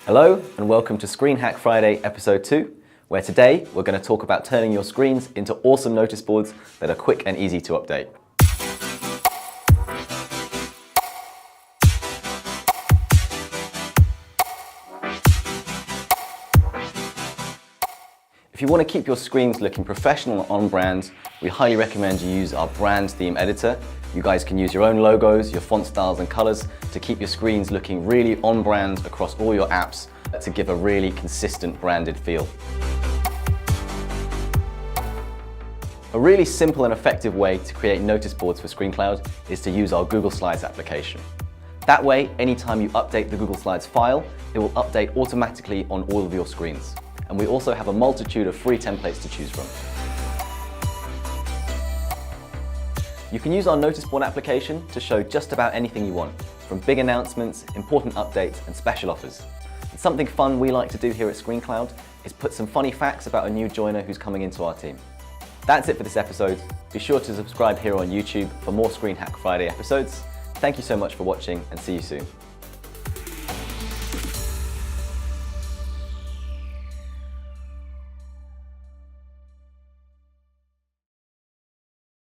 Hello and welcome to Screen Hack Friday episode 2, where today we're going to talk about turning your screens into awesome notice boards that are quick and easy to update. If you want to keep your screens looking professional and on brand, we highly recommend you use our brand theme editor. You guys can use your own logos, your font styles and colors to keep your screens looking really on brand across all your apps to give a really consistent branded feel. A really simple and effective way to create notice boards for ScreenCloud is to use our Google Slides application. That way, anytime you update the Google Slides file, it will update automatically on all of your screens. And we also have a multitude of free templates to choose from. You can use our notice board application to show just about anything you want, from big announcements, important updates, and special offers. And something fun we like to do here at ScreenCloud is put some funny facts about a new joiner who's coming into our team. That's it for this episode. Be sure to subscribe here on YouTube for more Screen Hack Friday episodes. Thank you so much for watching and see you soon.